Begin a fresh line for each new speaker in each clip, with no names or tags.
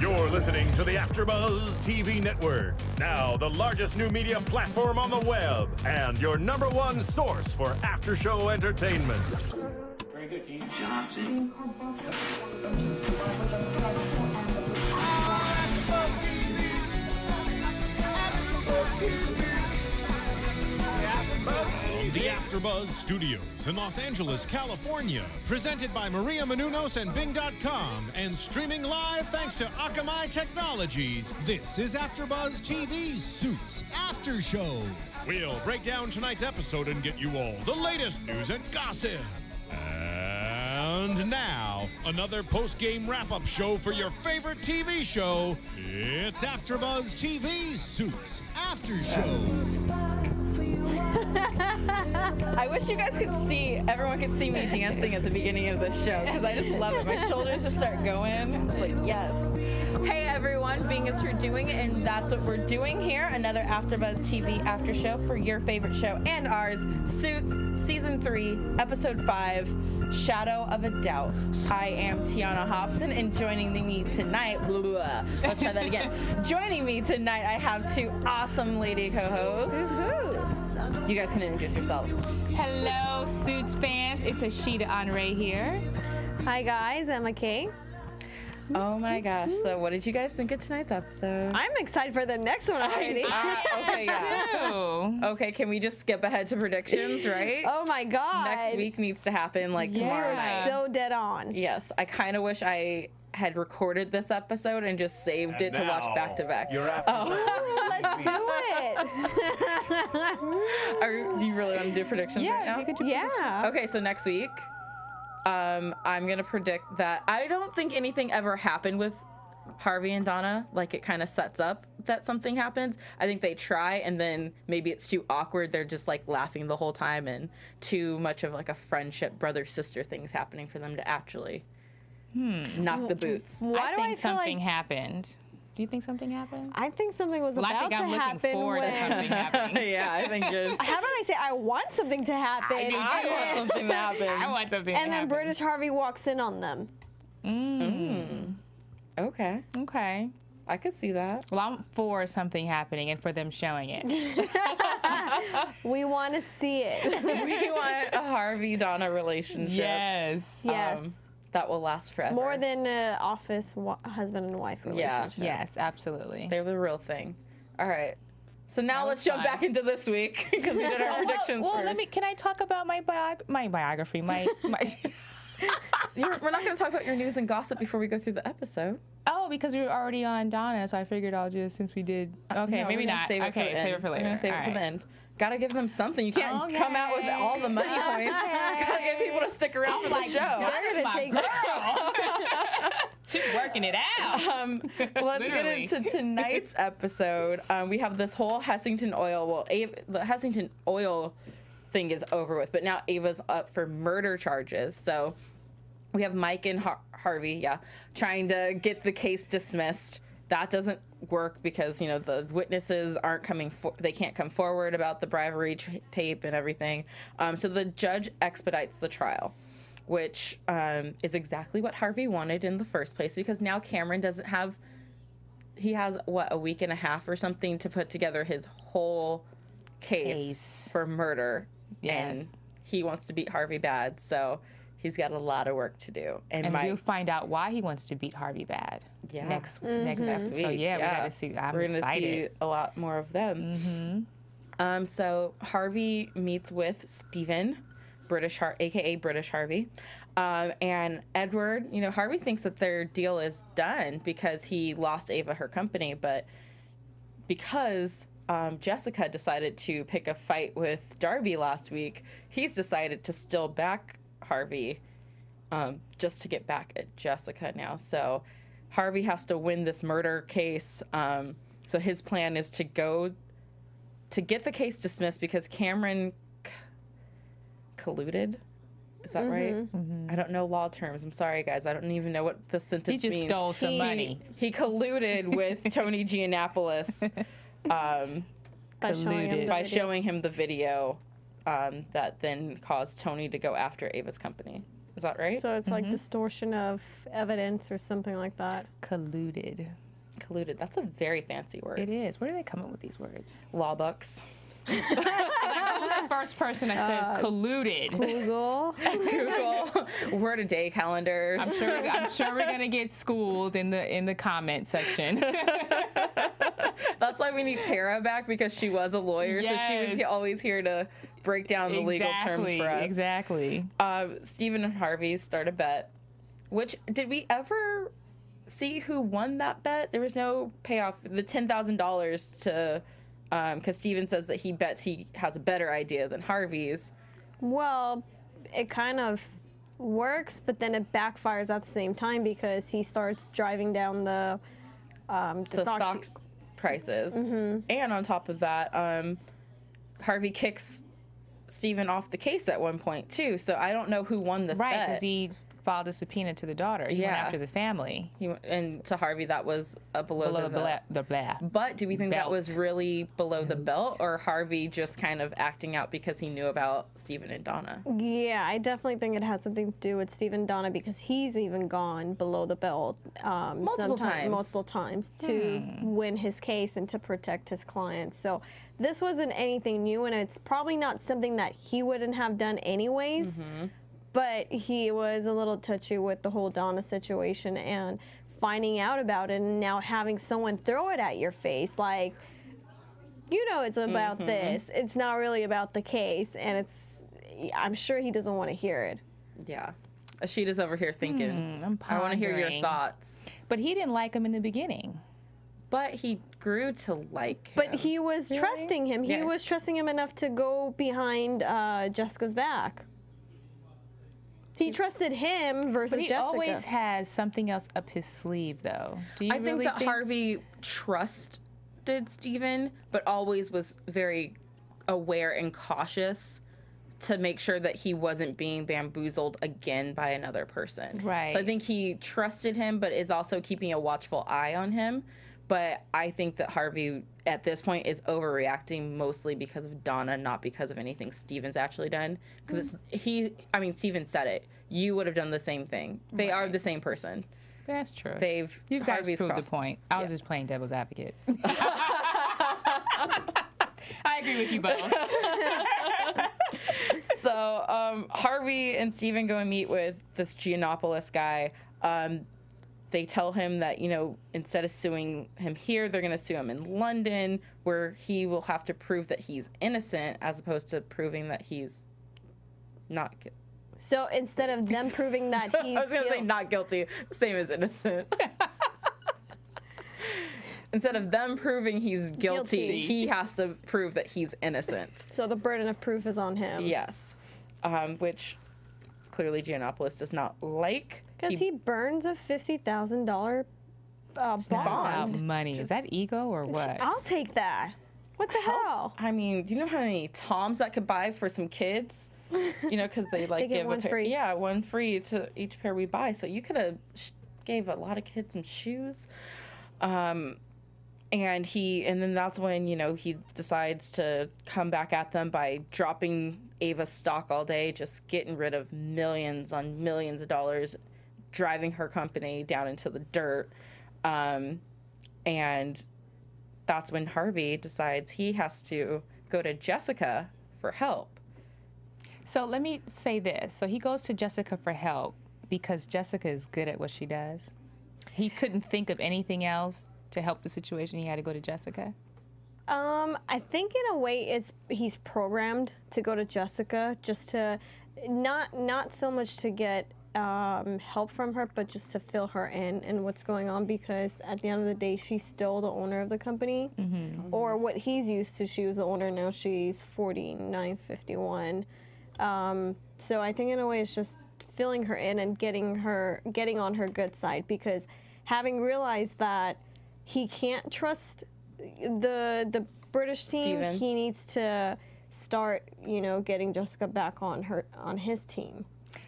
You're listening to the AfterBuzz TV Network, now the largest new media platform on the web, and your #1 source for after-show entertainment.
Very good, Keith Johnson.
From the AfterBuzz Studios in Los Angeles, California, presented by Maria Menounos and Bing.com, and streaming live thanks to Akamai Technologies. This is AfterBuzz TV Suits After Show. We'll break down tonight's episode and get you all the latest news and gossip. And now, another post-game wrap-up show for your favorite TV show. It's AfterBuzz TV Suits After Show.
I wish you guys could see, everyone could see me dancing at the beginning of this show, because I just love it. My shoulders just start going. It's like, yes. Hey everyone, Bing is for doing it, and that's what we're doing here. Another AfterBuzz TV after show for your favorite show and ours, Suits, Season 3, Episode 5, Shadow of a Doubt. I am Tiona Hobson, and joining me tonight, let's try that again. Joining me tonight, I have two awesome lady co-hosts. You guys can introduce yourselves.
Hello, Suits fans. It's Ashida Onrae here.
Hi, guys. I'm Kay.
Oh my gosh. So what did you guys think of tonight's episode?
I'm excited for the next one already.
Okay, yeah. Okay, can we just skip ahead to predictions, right?
Oh my god.
Next week needs to happen like tomorrow night.
So dead on.
Yes. I kind of wish I had recorded this episode and just saved it to watch back to back.
You're after
Let's do it.
Do you really want to do predictions right now?
You could do predictions.
Okay, so next week, I'm gonna predict that I don't think anything ever happened with Harvey and Donna. Like, it kind of sets up that something happens. I think they try, and then maybe it's too awkward. They're just like laughing the whole time, and too much of like a friendship, brother sister things happening for them to actually knock the boots.
I think something happened. Do you think something happened?
I think something was about
I think I'm
to
looking
happen
forward to something happening.
Yeah, I think yours.
How about I say I want something to happen?
I do
I want something to happen.
I want something to
and then
happen.
British Harvey walks in on them.
Okay,
Okay.
I could see that.
Well, I'm for something happening and for them showing it.
We want to see it.
We want a Harvey Donna relationship.
Yes.
Yes.
That will last forever.
More than an office husband and wife relationship.
Yes, absolutely.
They're the real thing. All right. So now let's jump
fun.
back into this week because we did our predictions
well,
first.
can I talk about my biography? My
We're not going to talk about your news and gossip before we go through the episode.
Oh, because we were already on Donna, so I figured I'll just, since we did. Okay,
No,
maybe
we're gonna
not.
Save it
Okay,
for the
save
end.
it for later.
We're going to save it for the end. Got to give them something. You can't come out with all the money points. Got to get people to stick around for the show.
Donna's my girl. She's working it out.
Let's get
Literally.
into tonight's episode. We have this whole Hessington Oil. Well, the Hessington Oil thing is over with, but now Ava's up for murder charges. So we have Mike and Harvey, trying to get the case dismissed. That doesn't work because, you know, the witnesses aren't coming, they can't come forward about the bribery tape and everything. So the judge expedites the trial, which is exactly what Harvey wanted in the first place, because now Cameron doesn't have, he has, what, a week and a half or something to put together his whole case for murder.
Yes.
And he wants to beat Harvey bad, so he's got a lot of work to do.
And we'll find out why he wants to beat Harvey bad next episode. So
week.
we gotta see.
We're gonna see a lot more of them. So Harvey meets with Stephen, aka British Harvey, and Edward. You know, Harvey thinks that their deal is done because he lost Ava her company, but because Jessica decided to pick a fight with Darby last week, he's decided to still back Harvey just to get back at Jessica now. So Harvey has to win this murder case. So his plan is to go to get the case dismissed because Cameron colluded. Is that right? I don't know law terms. I'm sorry, guys. I don't even know what the sentence means.
He just stole some money.
He colluded with Tony Giannopoulos by showing him the video that then caused Tony to go after Ava's company. Is that right?
So it's like distortion of evidence or something like that.
Colluded.
Colluded. That's a very fancy word.
It is. Where do they come up with these words?
Law books.
Who's the first person that says colluded?
Google.
Google. Word a day calendars.
I'm sure we're gonna get schooled in the comment section.
That's why we need Tara back, because she was a lawyer, so she was
Yes.
always here to break down the legal terms for us.
Exactly.
Stephen and Harvey start a bet. Which, did we ever see who won that bet? There was no payoff. The $10,000 to, because Stephen says that he bets he has a better idea than Harvey's.
Well, it kind of works, but then it backfires at the same time because he starts driving down the
stock prices. And on top of that, Harvey kicks Stephen off the case at one point too. So I don't know who won this
Right,
bet.
because he filed a subpoena to the daughter. He went after the family.
And to Harvey, that was below the belt. But do we think that was really below the belt, or Harvey just kind of acting out because he knew about Stephen and Donna?
Yeah, I definitely think it has something to do with Stephen and Donna because he's even gone below the belt multiple times to win his case and to protect his clients. So this wasn't anything new, and it's probably not something that he wouldn't have done anyways. But he was a little touchy with the whole Donna situation and finding out about it and now having someone throw it at your face like, you know, it's about this. It's not really about the case, and I'm sure he doesn't want to hear it.
Yeah. Ashida's over here thinking, I want to hear your thoughts.
But he didn't like him in the beginning.
But he grew to like him.
But he was trusting him. He
Yeah.
was trusting him enough to go behind Jessica's back. He trusted him versus
But he
Jessica.
always has something else up his sleeve, though. Do you
I think
really
that Harvey trusted Stephen, but always was very aware and cautious to make sure that he wasn't being bamboozled again by another person.
Right.
So I think he trusted him, but is also keeping a watchful eye on him. But I think that Harvey, at this point, is overreacting mostly because of Donna, not because of anything Stephen's actually done. Because Stephen said it. You would have done the same thing. They are the same person.
That's true.
You guys
Harvey's proved the point. I was just playing devil's advocate. I agree with you both.
So Harvey and Stephen go and meet with this Giannopoulos guy. They tell him that, you know, instead of suing him here, they're going to sue him in London, where he will have to prove that he's innocent as opposed to proving that he's not guilty.
So instead of them proving that he's
I was going to say not guilty, same as innocent. Instead of them proving he's guilty, he has to prove that he's innocent.
So the burden of proof is on him.
Yes. Which clearly Giannopoulos does not like.
Because he burns a $50,000
About
bond.
money. Is that ego or what?
I'll take that. What the hell?
I mean, do you know how many Toms that could buy for some kids? You know, because they like
They get
give
one
a pair,
free.
Yeah, one free to each pair we buy. So you could have gave a lot of kids some shoes. And then that's when, you know, he decides to come back at them by dropping Ava's stock all day, just getting rid of millions on millions of dollars, driving her company down into the dirt. And that's when Harvey decides he has to go to Jessica for help.
So let me say this. So he goes to Jessica for help because Jessica is good at what she does. He couldn't think of anything else to help the situation. He had to go to Jessica.
I think in a way he's programmed to go to Jessica just to not so much to get help from her, but just to fill her in and what's going on, because at the end of the day, she's still the owner of the company, or what he's used to. She was the owner, now she's 49, 51. So I think in a way it's just filling her in and getting on her good side, because having realized that he can't trust the British team,
Stephen.
he needs to start, you know, getting Jessica back on his team.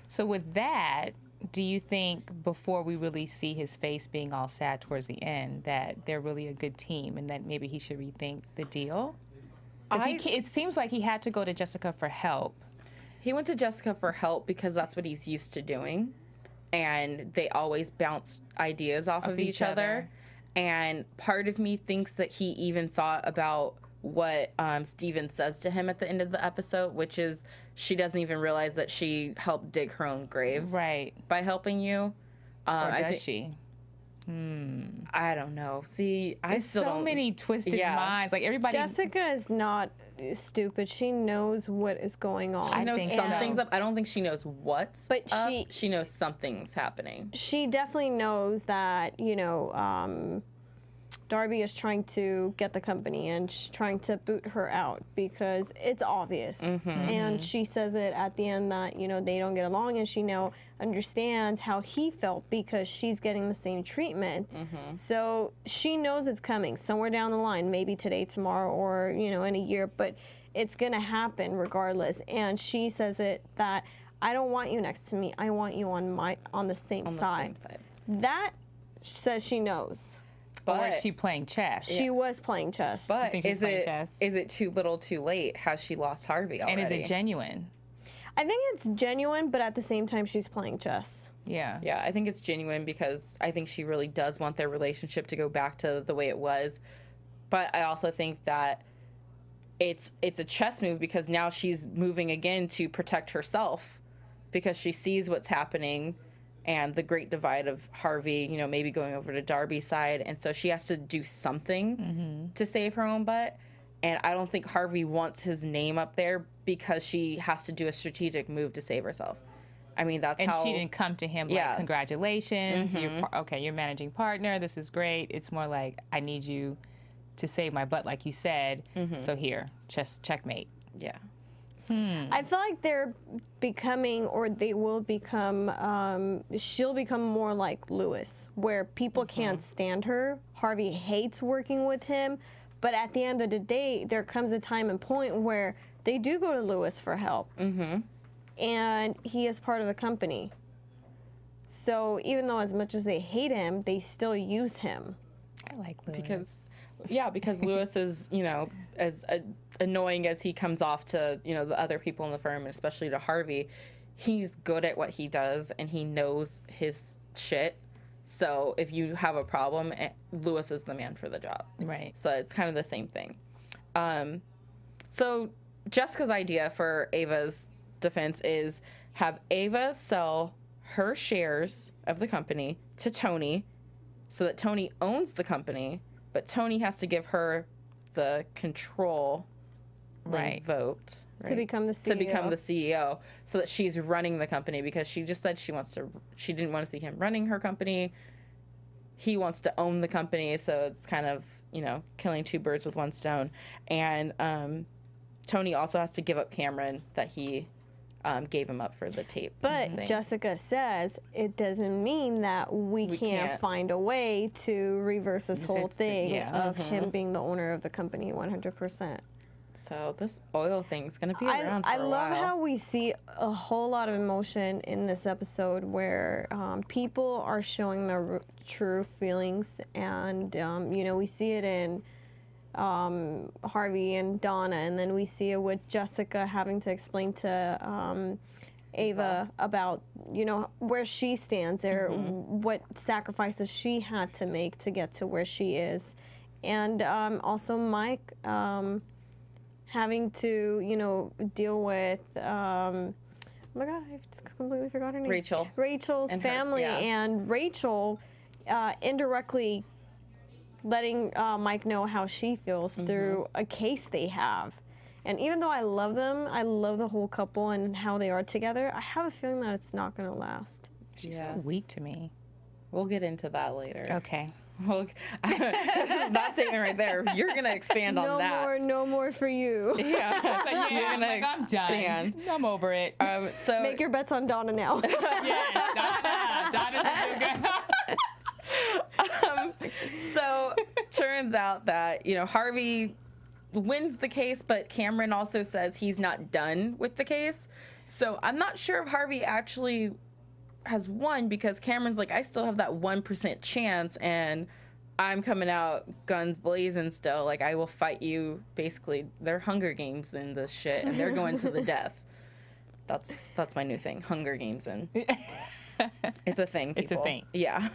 So with that, do you think before we really see his face being all sad towards the end that they're really a good team and that maybe he should rethink the deal? 'Cause it seems like he had to go to Jessica for help.
He went to Jessica for help because that's what he's used to doing. And they always bounce ideas off of each other. And part of me thinks that he even thought about what Stephen says to him at the end of the episode, which is she doesn't even realize that she helped dig her own grave.
Right.
By helping you.
Or does she?
I don't know. See, I
There's
still
so
don't...
many twisted minds. Like, everybody...
Jessica is not stupid. She knows what is going on.
She knows
think
something's
so.
up. I don't think she knows what's
But
up. She knows something's happening.
She definitely knows that, you know, Darby is trying to get the company and she's trying to boot her out because it's obvious. And she says it at the end that, you know, they don't get along, and she now understands how he felt because she's getting the same treatment. So she knows it's coming somewhere down the line, maybe today, tomorrow, or, you know, in a year, but it's going to happen regardless. And she says it that I don't want you next to me. I want you on the same side. That says she knows.
Or is she playing chess?
She was playing chess.
But
think she's playing chess?
Is it too little too late? Has she lost Harvey already?
And is it genuine?
I think it's genuine, but at the same time, she's playing chess.
Yeah.
Yeah, I think it's genuine because I think she really does want their relationship to go back to the way it was. But I also think that it's a chess move because now she's moving again to protect herself because she sees what's happening and the great divide of Harvey, you know, maybe going over to Darby's side. And so she has to do something to save her own butt. And I don't think Harvey wants his name up there because she has to do a strategic move to save herself. I mean, that's how...
And she didn't come to him like, congratulations, you're managing partner, this is great. It's more like, I need you to save my butt, like you said. So here, checkmate.
Yeah.
I feel like they're becoming, or they will become, she'll become more like Lewis, where people can't stand her. Harvey hates working with him. But at the end of the day, there comes a time and point where they do go to Lewis for help. And he is part of the company. So even though as much as they hate him, they still use him.
I like Lewis.
Because Lewis is, you know, as annoying as he comes off to, you know, the other people in the firm, and especially to Harvey, he's good at what he does and he knows his shit. So if you have a problem, Lewis is the man for the job.
Right.
So it's kind of the same thing. So Jessica's idea for Ava's defense is have Ava sell her shares of the company to Tony so that Tony owns the company, but Tony has to give her the control and vote.
To become the CEO.
To become the CEO, so that she's running the company, because she just said she didn't want to see him running her company. He wants to own the company, so it's kind of, you know, killing two birds with one stone. And Tony also has to give up Cameron that he gave him up for the tape.
But
thing.
Jessica says it doesn't mean that we can't find a way to reverse this whole thing of him being the owner of the company 100%.
So this oil thing's going to be around for a while.
I love how we see a whole lot of emotion in this episode where people are showing their true feelings. And, you know, we see it in Harvey and Donna, and then we see it with Jessica having to explain to Ava about, you know, where she stands or what sacrifices she had to make to get to where she is. And also Mike having to, you know, deal with, oh my God, I just completely forgot her name.
Rachel.
Rachel's
and
family, and Rachel indirectly letting Mike know how she feels through a case they have. And even though I love them, I love the whole couple and how they are together, I have a feeling that it's not going to last.
She's so weak to me.
We'll get into that later.
Okay.
Well, that statement right there, you're going to expand on that.
No more for you.
Yeah. You're gonna
I'm done. I'm over it.
So
Make your bets on Donna now.
Yeah, Donna's so good.
So turns out that, you know, Harvey wins the case, but Cameron also says he's not done with the case. So I'm not sure if Harvey actually has won, because Cameron's like, I still have that 1% chance and I'm coming out guns blazing still. Like, I will fight you. Basically, they're Hunger Games in this shit and they're going to the death. That's my new thing. Hunger Games and it's a thing. People.
It's a thing.
Yeah.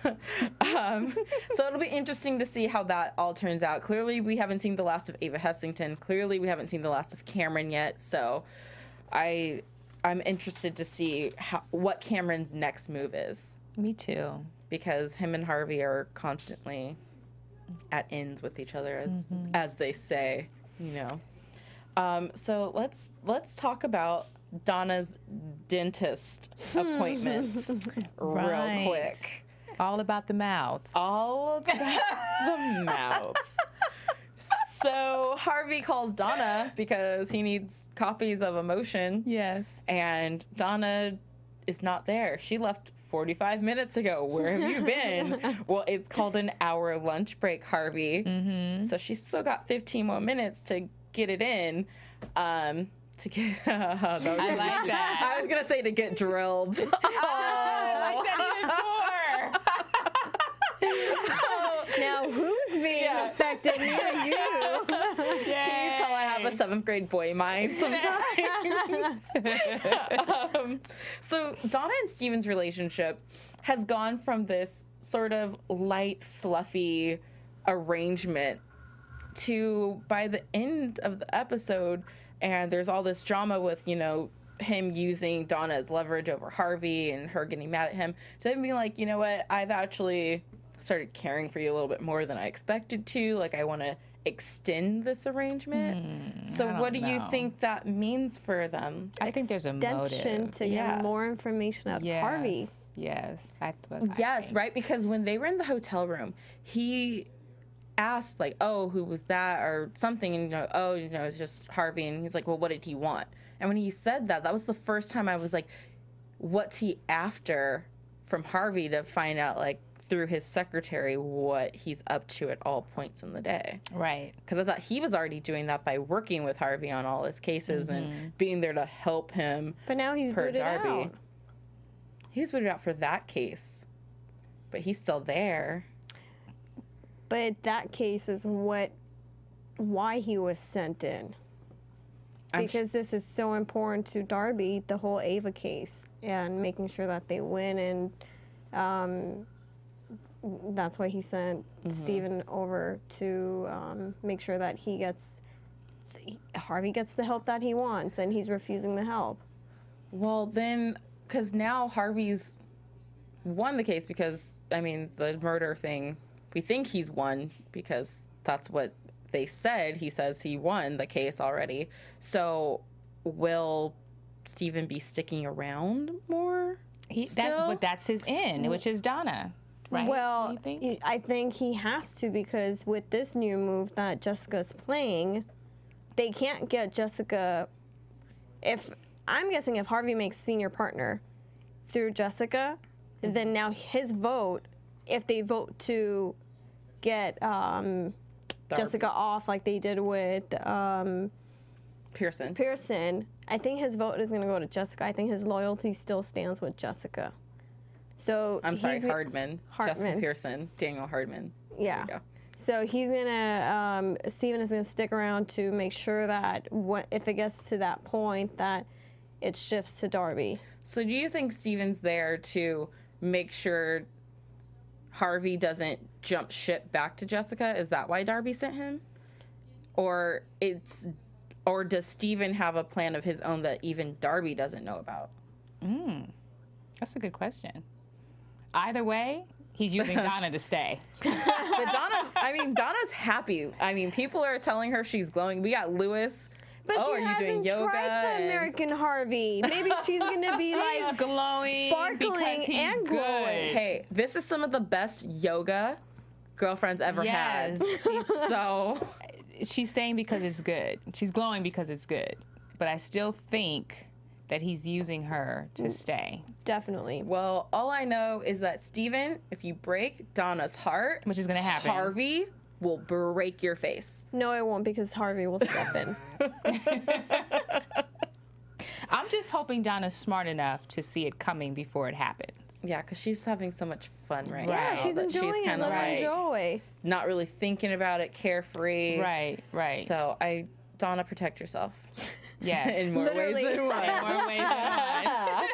So it'll be interesting to see how that all turns out. Clearly, we haven't seen the last of Ava Hessington. Clearly, we haven't seen the last of Cameron yet. So I'm interested to see what Cameron's next move is.
Me too.
Because him and Harvey are constantly at ends with each other, as they say, you know. So let's talk about Donna's dentist appointment real quick.
All about the mouth.
All about the mouth. So Harvey calls Donna because he needs copies of Emotion.
Yes.
And Donna is not there. She left 45 minutes ago. Where have you been? Well, it's called an hour lunch break, Harvey. So she's still got 15 more minutes to get it in. To get,
I like that.
I was gonna say to get drilled.
I like that even more.
Now who's being affected near you?
Can you tell I have a 7th grade boy mind sometimes? So Donna and Stephen's relationship has gone from this sort of light, fluffy arrangement to, by the end of the episode, and there's all this drama with, you know, him using Donna as leverage over Harvey and her getting mad at him. So him being like, you know what, I've actually started caring for you a little bit more than I expected to. Like, I want to extend this arritment. So what do you think that means for them?
I think there's a
Extension
motive.
to get more information out of Harvey.
Yes.
Yes, right? Because when they were in the hotel room, he asked, like, oh, who was that or something, and, you know, oh, you know, it's just Harvey. And he's like, well, what did he want? And when he said that, that was the first time I was like, what's he after from Harvey, to find out, like, through his secretary, what he's up to at all points in the day.
Right.
Because I thought he was already doing that by working with Harvey on all his cases and being there to help him.
But now he's booted out.
He was booted out for that case, but he's still there.
But that case is why he was sent in. Because this is so important to Darby, the whole Ava case, and making sure that they win. And that's why he sent Stephen over to make sure that Harvey gets the help that he wants, and he's refusing the help.
Well, then, because now Harvey's won the case, because, I mean, the murder thing, we think he's won because that's what they said. He says he won the case already. So will Stephen be sticking around more?
But that's his in, which is Donna, right?
Well, I think he has to, because with this new move that Jessica's playing, they can't get Jessica. I'm guessing if Harvey makes senior partner through Jessica, then now his vote, if they vote to get Jessica off like they did with Pearson, I think his vote is going to go to Jessica. I think his loyalty still stands with Jessica. So
I'm sorry, Hardman. Jessica Pearson, Daniel Hardman.
Yeah. There you go. So he's gonna, Stephen is gonna stick around to make sure that if it gets to that point, that it shifts to Darby.
So do you think Stephen's there to make sure Harvey doesn't jump ship back to Jessica? Is that why Darby sent him? Or does Stephen have a plan of his own that even Darby doesn't know about?
That's a good question. Either way, he's using Donna to stay.
But Donna's happy. I mean, people are telling her she's glowing. We got Lewis.
But she hasn't tried the American Harvey. Maybe she's gonna be like
glowing,
sparkling and glowing.
Hey, this is some of the best yoga girlfriends ever had.
She's staying because it's good. She's glowing because it's good. But I still think that he's using her to stay.
Definitely.
Well, all I know is that Stephen, if you break Donna's heart,
which is gonna happen,
Harvey will break your face.
No, it won't, because Harvey will step in.
I'm just hoping Donna's smart enough to see it coming before it happens.
Yeah, because she's having so much fun right now.
Yeah, she's enjoying it. Let her enjoy.
Not really thinking about it, carefree.
Right.
So, Donna, protect yourself.
Yes.
In more
Literally.
ways than one.
More ways than one.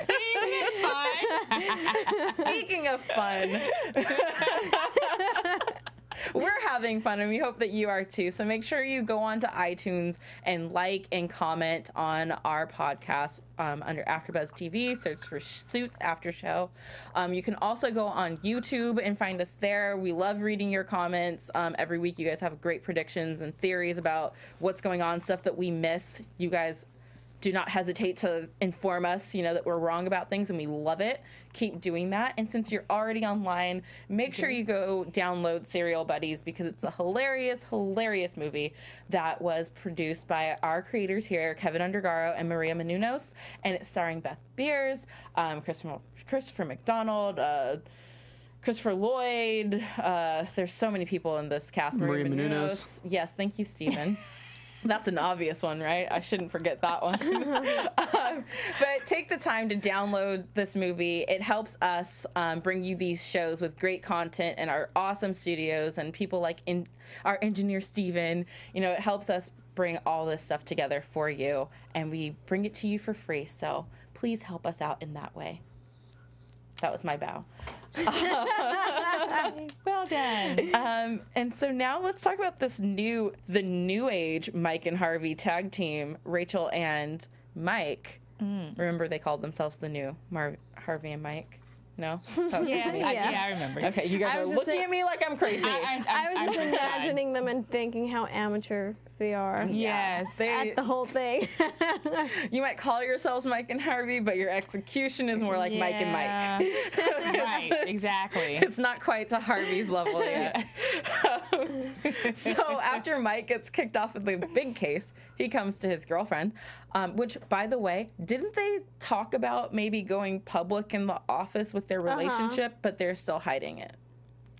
See, it's fun.
Speaking of fun, we're having fun, and we hope that you are too. So make sure you go on to iTunes and like and comment on our podcast under AfterBuzz TV. Search for Suits After Show. You can also go on YouTube and find us there. We love reading your comments. Every week, you guys have great predictions and theories about what's going on, stuff that we miss. You guys do not hesitate to inform us, that we're wrong about things, and we love it. Keep doing that. And since you're already online, make sure you go download Serial Buddies, because it's a hilarious, hilarious movie that was produced by our creators here, Kevin Undergaro and Maria Menounos, and it's starring Beth Beers, Christopher McDonald, Christopher Lloyd. There's so many people in this cast.
Maria Menounos.
Yes, thank you, Stephen. That's an obvious one, right? I shouldn't forget that one. But take the time to download this movie. It helps us bring you these shows with great content and our awesome studios and people like our engineer, Steven. It helps us bring all this stuff together for you, and we bring it to you for free. So please help us out in that way. That was my bow.
Well done.
And so now let's talk about the new age Mike and Harvey tag team, Rachel and Mike. Remember, they called themselves the new Harvey and Mike? No?
Yeah, I remember.
Okay, you guys are looking at me like I'm crazy.
I was just imagining them and thinking how amateur they are.
Yes.
At the whole thing.
You might call yourselves Mike and Harvey, but your execution is more like Mike and Mike.
Right, exactly.
It's not quite to Harvey's level yet. So after Mike gets kicked off of the big case, he comes to his girlfriend, which, by the way, didn't they talk about maybe going public in the office with their relationship, but they're still hiding it?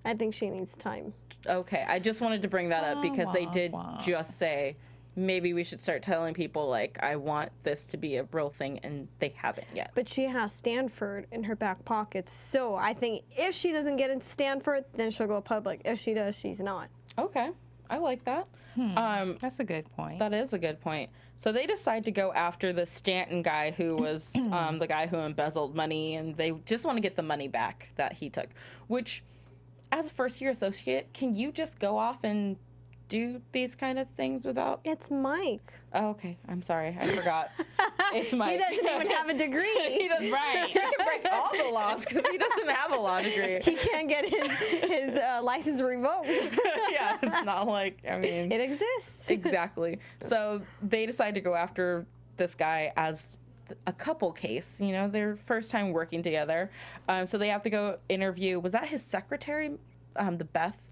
I think she needs time.
Okay, I just wanted to bring that up because they did just say maybe we should start telling people, like, I want this to be a real thing, and they haven't yet.
But she has Stanford in her back pocket, so I think if she doesn't get into Stanford, then she'll go public. If she does, she's not.
Okay, I like that.
That's a good point.
That is a good point. So they decide to go after the Stanton guy who was the guy who embezzled money, and they just want to get the money back that he took, which, as a first-year associate, can you just go off and do these kind of things without?
It's Mike.
Oh, okay. I'm sorry. I forgot. It's Mike.
He doesn't even have a degree.
He does, right. He can break all the laws because he doesn't have a law degree.
He can't get his license revoked.
Yeah, it's not like, I mean.
It exists.
Exactly. So they decide to go after this guy as a couple case, their first time working together. So they have to go interview. Was that his secretary, the Beth?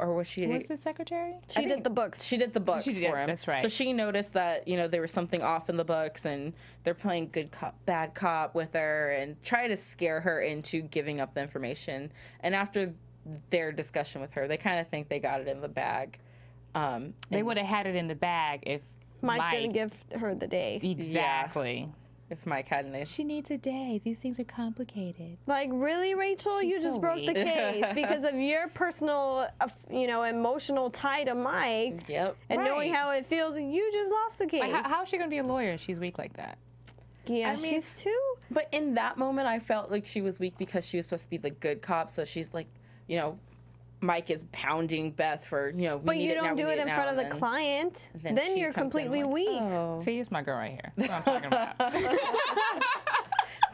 Or was she?
Was the secretary?
She did the books.
She did the books
She did,
for him.
that's right.
So she noticed that, there was something off in the books, and they're playing good cop, bad cop with her and try to scare her into giving up the information. And after their discussion with her, they kind of think they got it in the bag.
They would have had it in the bag if
Mike didn't give her the day.
Exactly.
If Mike had an issue.
She needs a day. These things are complicated.
Like, really, Rachel?
She's
You just
so
broke the
weak.
case because of your personal, emotional tie to Mike.
Yep.
And knowing
Right.
how it feels, you just lost the case.
Like, how is she going to be a lawyer if she's weak like that?
Yeah,
I mean,
she's too.
But in that moment, I felt like she was weak because she was supposed to be the good cop. So she's like, Mike is pounding Beth for, we
But
need
you
it now,
don't
we
do
need
it in
now,
front of the
and
client.
then
Then
she
you're
comes in
completely
like,
weak.
Oh.
See, it's my girl right here. That's what I'm talking about.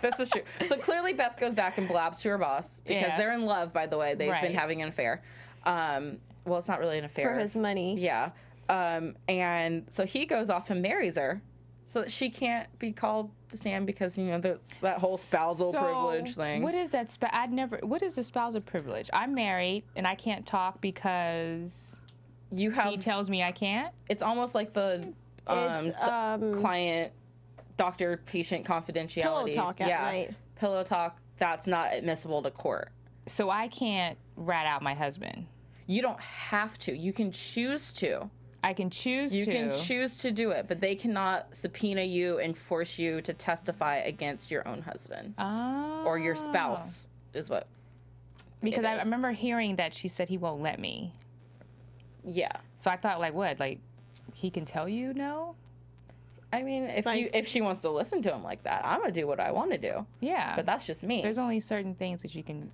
This is true. So clearly Beth goes back and blabs to her boss because
Yeah.
they're in love, by the way. They've been
Right.
having an affair. Well, it's not really an affair.
For his money.
Yeah. And so he goes off and marries her so that she can't be called to stand because, that whole spousal privilege thing.
What is that? What is the spousal privilege? I'm married and I can't talk because
You have,
he tells me I can't.
it's almost like the
It's,
client, doctor-patient confidentiality.
Pillow talk at night.
Pillow talk, that's not admissible to court.
So I can't rat out my husband.
You don't have to. You can choose to.
I can choose to.
You can choose to do it, but they cannot subpoena you and force you to testify against your own husband or your spouse is what.
Because
it
I
is.
remember hearing that she said he won't let me.
Yeah.
So I thought, like, what? Like, he can tell you no?
I mean, if she wants to listen to him like that, I'm gonna do what I want to do.
Yeah.
But that's just me.
There's only certain things that you can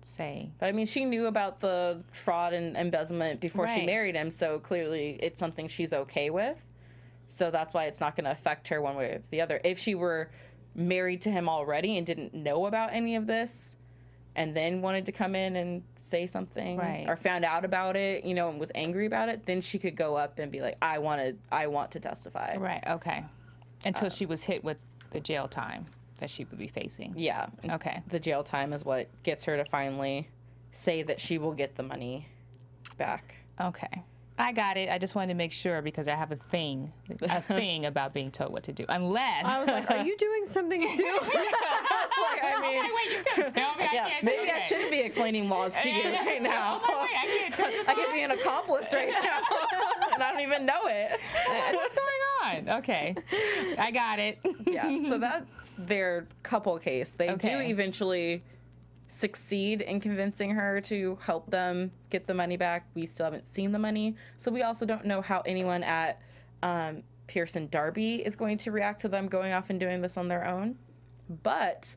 say.
But I mean, she knew about the fraud and embezzlement before she
Right.
married him, so clearly it's something she's okay with. So that's why it's not going to affect her one way or the other. If she were married to him already and didn't know about any of this, and then wanted to come in and say something,
Right.
or found out about it, you know, and was angry about it, then she could go up and be like, I want to testify.
Right, okay. Until she was hit with the jail time that she would be facing.
Yeah.
Okay.
The jail time is what gets her to finally say that she will get the money back.
Okay. I got it. I just wanted to make sure because I have a thing about being told what to do. Unless
I was like, are you doing something too?
I mean,
wait, you couldn't tell me.
yeah,
I can't
maybe
do
I
that.
shouldn't be explaining laws to you right now.
Oh, wait, I can't testify.
I could be an accomplice right now, and I don't even know it.
What's going on? Okay. I got it.
Yeah, so that's their couple case. They do
Okay.
eventually succeed in convincing her to help them get the money back. We still haven't seen the money, so we also don't know how anyone at Pearson Darby is going to react to them going off and doing this on their own. But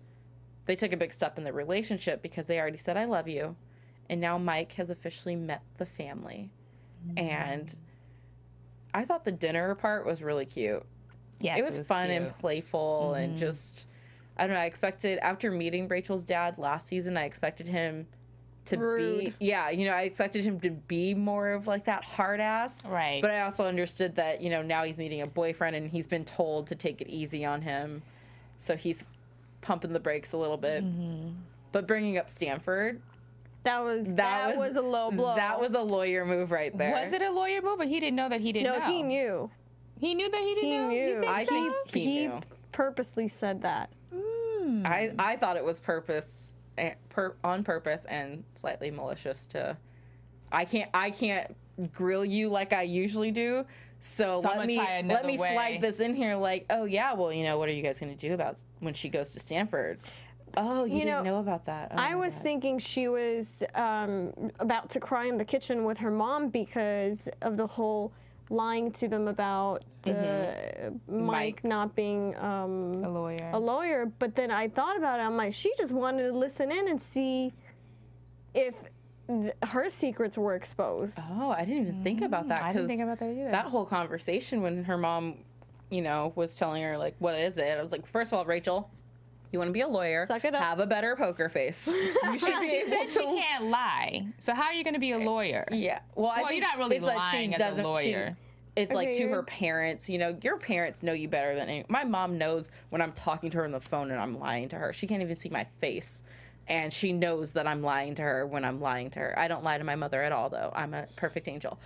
they took a big step in the relationship because they already said, I love you. And now Mike has officially met the family. And I thought the dinner part was really cute.
Yes,
It was fun
cute.
and playful and just, I don't know, I expected, after meeting Rachel's dad last season, I expected him to
Rude.
be, yeah, you know, I expected him to be more of like that hard ass.
Right.
But I also understood that, you know, now he's meeting a boyfriend and he's been told to take it easy on him. So he's pumping the brakes a little bit. But bringing up Stanford,
That was a low blow.
that was a lawyer move right there.
Was it a lawyer move or he didn't know that he didn't
No,
know?
he knew.
He knew that he didn't
He
know? You
knew.
think so?
He knew.
purposely said that.
I thought it was on purpose and slightly malicious to. I can't grill you like I usually do. So
I'm
let
gonna try another
me
way.
slide this in here. Like, oh yeah, well, you know, what are you guys gonna do about when she goes to Stanford? Oh, you didn't know about that. Oh,
I
my
was
God.
thinking she was about to cry in the kitchen with her mom because of the whole lying to them about the Mike not being
A lawyer.
a lawyer. But then I thought about it. I'm like, she just wanted to listen in and see if her secrets were exposed.
Oh, I didn't even think about that.
I didn't
'cause
think about that either.
That whole conversation when her mom, you know, was telling her like, "What is it?" I was like, first of all, Rachel, you want to be a lawyer?
Suck it up.
Have a better poker face. You should be
She
able
said
to.
she can't lie. So how are you going to be a lawyer?
Yeah. Well, I
Well,
think
you're not really
it's that she
lying as a
doesn't.
lawyer.
It's like
Okay,
to
you're-
her parents. You know, your parents know you better than any. My mom knows when I'm talking to her on the phone and I'm lying to her. She can't even see my face. And she knows that I'm lying to her when I'm lying to her. I don't lie to my mother at all, though. I'm a perfect angel.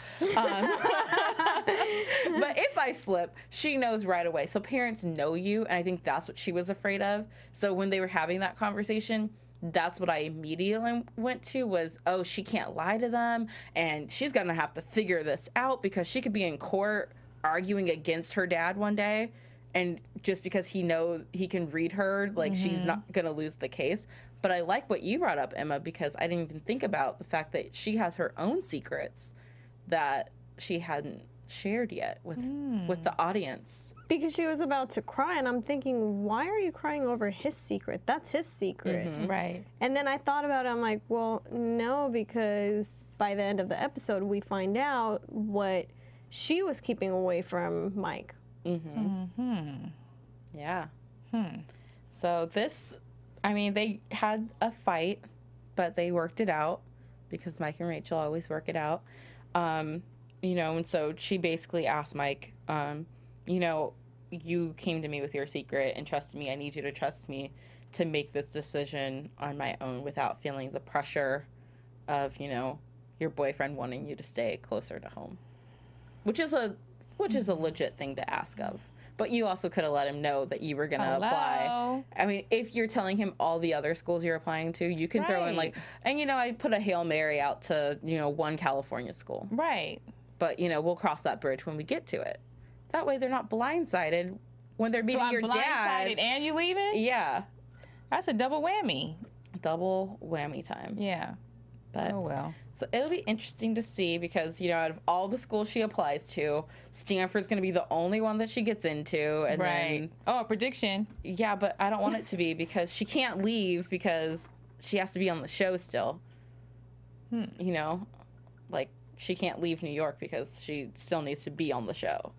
But if I slip, she knows right away. So parents know you, and I think that's what she was afraid of. So when they were having that conversation, that's what I immediately went to was, oh, she can't lie to them, and she's going to have to figure this out because she could be in court arguing against her dad one day. And just because he knows he can read her, like she's not going to lose the case. But I like what you brought up, Emma, because I didn't even think about the fact that she has her own secrets that she hadn't shared yet with the audience.
Because she was about to cry, and I'm thinking, why are you crying over his secret? That's his secret.
Right.
And then I thought about it, I'm like, well, no, because by the end of the episode, we find out what she was keeping away from Mike.
Yeah. So this, I mean, they had a fight, but they worked it out because Mike and Rachel always work it out. You know, and so she basically asked Mike, you know, you came to me with your secret and trusted me. I need you to trust me to make this decision on my own without feeling the pressure of, you know, your boyfriend wanting you to stay closer to home, which is a legit thing to ask of. But you also could have let him know that you were going to apply.
Hello?
I mean, if you're telling him all the other schools you're applying to, you can throw in
Right.
like, and you know, I put a Hail Mary out to, you know, one California school.
Right.
But, you know, we'll cross that bridge when we get to it. That way they're not blindsided when they're meeting
So I'm
your dad.
blindsided and you leaving?
Yeah.
That's a double whammy.
Double whammy time.
Yeah.
But
Oh, well.
so it'll be interesting to see because, you know, out of all the schools she applies to, Stanford's going to be the only one that she gets into. And
Right. Oh, a prediction.
yeah, but I don't want it to be because she can't leave because she has to be on the show still. You know, like she can't leave New York because she still needs to be on the show.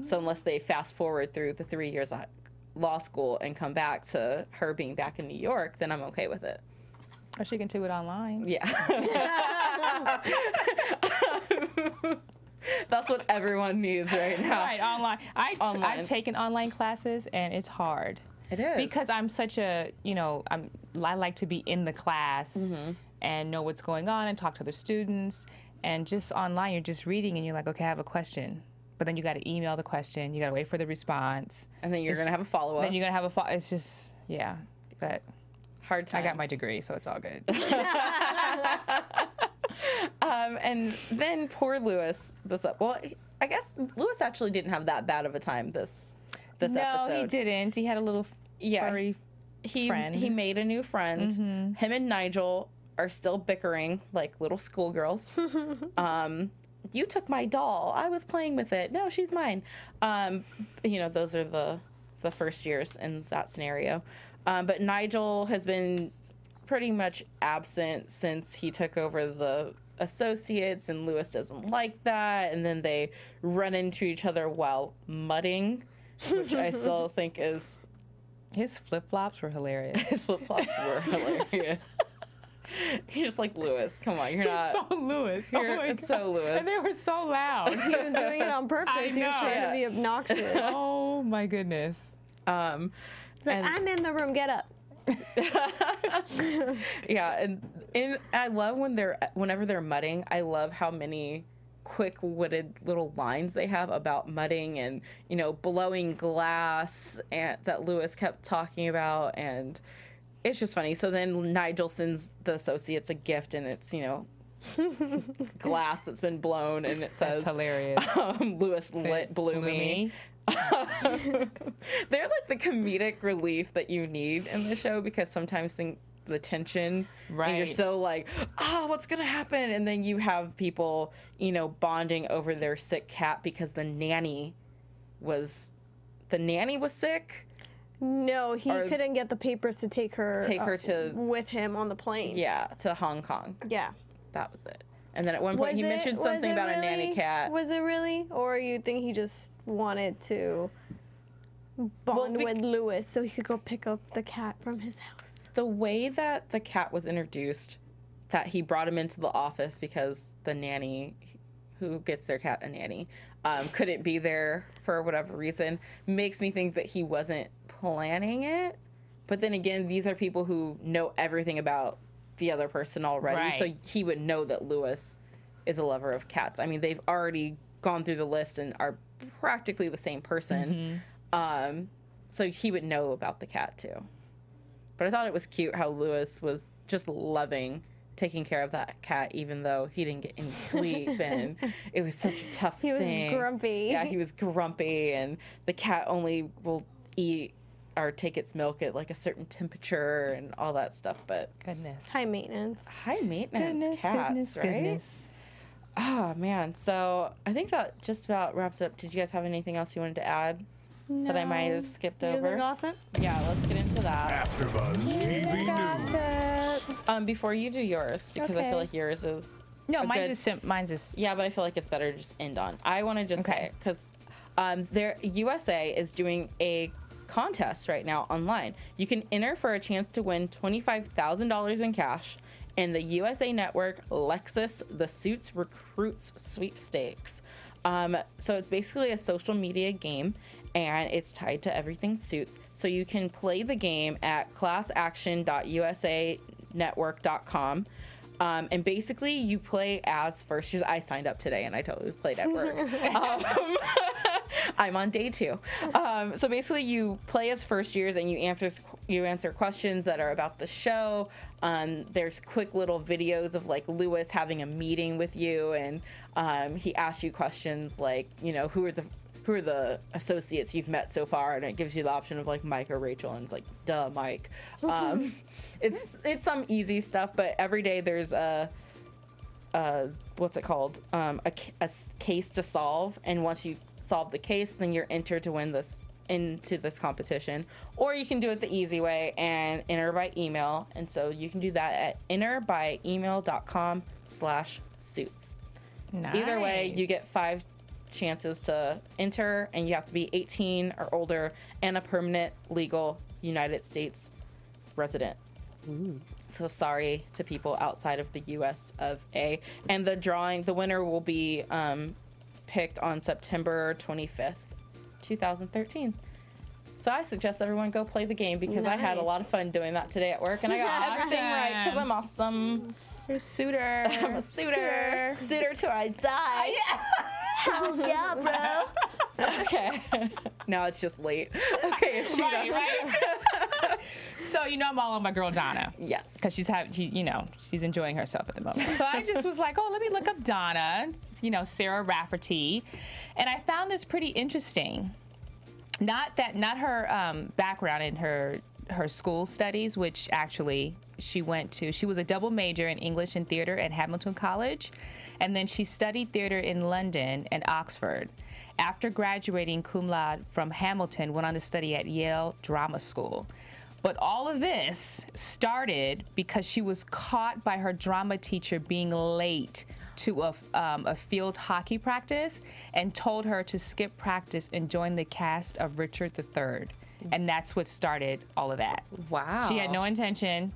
So unless they fast forward through the 3 years of law school and come back to her being back in New York, then I'm okay with it.
Or she can do it online.
Yeah. That's what everyone needs right now.
Right, online.
Online.
I've taken online classes, and it's hard.
It is.
Because I'm such a, you know, I like to be in the class and know what's going on and talk to other students. And just online, you're just reading, and you're like, okay, I have a question. But then you got to email the question. You got to wait for the response.
And then you're going to have a follow-up.
Then you're going to have a follow-up. It's just, yeah. But
hard times.
I got my degree, so it's all good.
And then poor Lewis. Well, I guess Lewis actually didn't have that bad of a time this episode.
No, he didn't. He had a little furry friend.
He made a new friend. Him and Nigel are still bickering like little schoolgirls. You took my doll. I was playing with it. No, she's mine. You know, those are the first years in that scenario. But Nigel has been pretty much absent since he took over the associates, and Lewis doesn't like that. And then they run into each other while mudding, which I still think is...
His flip-flops were hilarious.
His flip-flops were hilarious. You're just like, Lewis, come on, you're not...
So Lewis.
It's so Lewis.
And they were so loud.
He was doing it on purpose.
I
He was
know.
trying to be obnoxious.
Oh, my goodness.
He's like, I'm in the room, get up.
Yeah, and I love whenever they're mudding, I love how many quick-witted little lines they have about mudding and, you know, blowing glass and that Lewis kept talking about, and it's just funny. So then Nigel sends the associates a gift, and it's, you know, glass that's been blown, and it says,
That's hilarious.
Lewis lit Bloomy. They're like the comedic relief that you need in the show, because sometimes the tension, and you're
Right.
so like, what's gonna happen? And then you have people, you know, bonding over their sick cat because the nanny was sick.
No, he
Or-
couldn't get the papers to take her
to-
with him on the plane.
Yeah, to Hong Kong.
Yeah.
That was it. And then at one point he mentioned something about a nanny cat.
Was it really? Or you think he just wanted to bond with Lewis so he could go pick up the cat from his house?
The way that the cat was introduced, that he brought him into the office because the nanny, who gets their cat a nanny, couldn't be there for whatever reason, makes me think that he wasn't planning it. But then again, these are people who know everything about the other person already,
Right.
so he would know that Lewis is a lover of cats. I mean, they've already gone through the list and are practically the same person. So he would know about the cat too. But I thought it was cute how Lewis was just loving taking care of that cat, even though he didn't get any sleep, and it was such a tough
He was
thing.
grumpy.
Yeah, he was grumpy, and the cat only will eat or take its milk at like a certain temperature and all that stuff. But
Goodness.
High maintenance.
high maintenance cats, right? Oh man, so I think that just about wraps it up. Did you guys have anything else you wanted to add that I might have skipped
News
over?
and gossip?
Yeah, let's get into that.
AfterBuzz TV News.
Before you do yours, because I
Okay.
feel like yours is
No,
a
mine's
good-
is
Yeah, but I feel like it's better to just end on. I want to just say, because their USA is doing a contest right now online. You can enter for a chance to win $25,000 in cash in the USA Network Lexus The Suits Recruits Sweepstakes. So it's basically a social media game, and it's tied to everything Suits. So you can play the game at classaction.usanetwork.com. And basically you play as first years. I signed up today and I totally played at work. I'm on day 2. So basically you play as first years and you answer questions that are about the show. There's quick little videos of like Lewis having a meeting with you, and he asks you questions like, you know, who who are the associates you've met so far, and it gives you the option of like Mike or Rachel, and it's like, duh, Mike. It's some easy stuff, but every day there's a what's it called? A case to solve, and once you solve the case, then you're entered to win this into this competition. Or you can do it the easy way and enter by email, and so you can do that at enterbyemail.com/suits.
Nice.
Either way, you get 5 chances to enter, and you have to be 18 or older and a permanent legal United States resident.
Ooh.
So sorry to people outside of the US of A. And the winner will be picked on September 25th, 2013. So I suggest everyone go play the game, because I had a lot of fun doing that today at work, and I got everything right because I'm awesome.
You're a suitor.
I'm a suitor. Suitor till I die. Hells yeah, bro. Okay. Now it's just late. Okay, Ashida.
Right. So I'm all on my girl Donna.
Yes.
Because she's enjoying herself at the moment. So I just was like, oh, let me look up Donna. Sarah Rafferty, and I found this pretty interesting. Not her background in her school studies, which actually she was a double major in English and theater at Hamilton College, and then she studied theater in London and Oxford. After graduating cum laude from Hamilton, went on to study at Yale Drama School. But all of this started because she was caught by her drama teacher being late to a field hockey practice, and told her to skip practice and join the cast of Richard III. And that's what started all of that.
Wow.
She had no intention.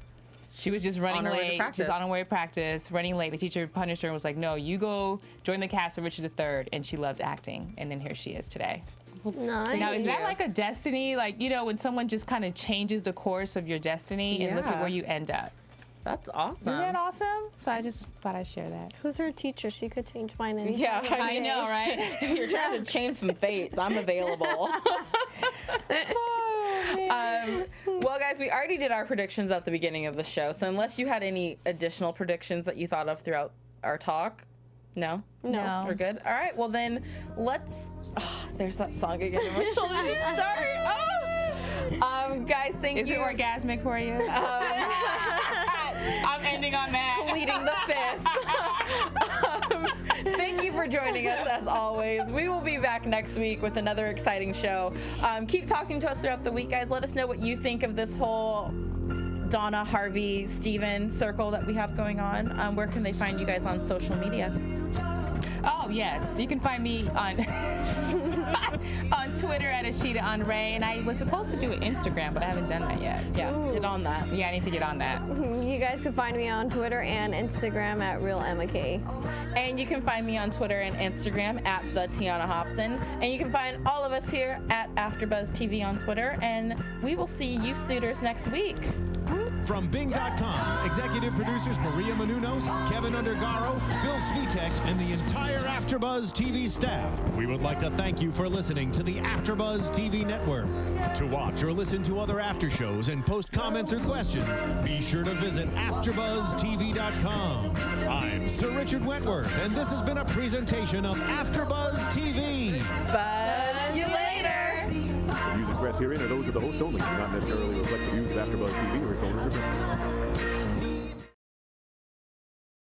She was just running late. Just on her way to practice, running late. The teacher punished her and was like, no, you go join the cast of Richard III. And she loved acting. And then here she is today.
Nice.
Now, is that like a destiny? Like, when someone just kind of changes the course of your destiny and look at where you end up.
That's awesome.
Isn't that awesome? So I just thought I'd share that.
Who's her teacher? She could change mine anytime.
Yeah,
I know, right?
If you're trying to change some fates, I'm available. Well, guys, we already did our predictions at the beginning of the show, so unless you had any additional predictions that you thought of throughout our talk, no?
No.
We're good? All right, well then, let's... Oh, there's that song again. My shoulders just start. Oh! Guys, thank you.
Is it orgasmic for you? I'm ending on that.
Pleading the fifth. Thank you for joining us, as always. We will be back next week with another exciting show. Keep talking to us throughout the week, guys. Let us know what you think of this whole Donna, Harvey, Stephen circle that we have going on. Where can they find you guys on social media?
Oh, yes. You can find me on on Twitter at Ashida Onrae, and I was supposed to do an Instagram, but I haven't done that yet.
Yeah, get on that.
Yeah, I need to get on that.
You guys can find me on Twitter and Instagram at RealEmmaK.
And you can find me on Twitter and Instagram at the Tiona Hobson. And you can find all of us here at AfterBuzz TV on Twitter. And we will see you suitors next week.
From Bing.com, executive producers Maria Menounos, Kevin Undergaro, Phil Svitek, and the entire AfterBuzz TV staff, we would like to thank you for listening to the AfterBuzz TV network. To watch or listen to other after shows and post comments or questions, be sure to visit AfterBuzzTV.com. I'm Sir Richard Wentworth, and this has been a presentation of AfterBuzz TV.
Buzz you later.
The views expressed herein are those of the hosts only, and do not necessarily reflect the views of AfterBuzz TV or its owners or principals.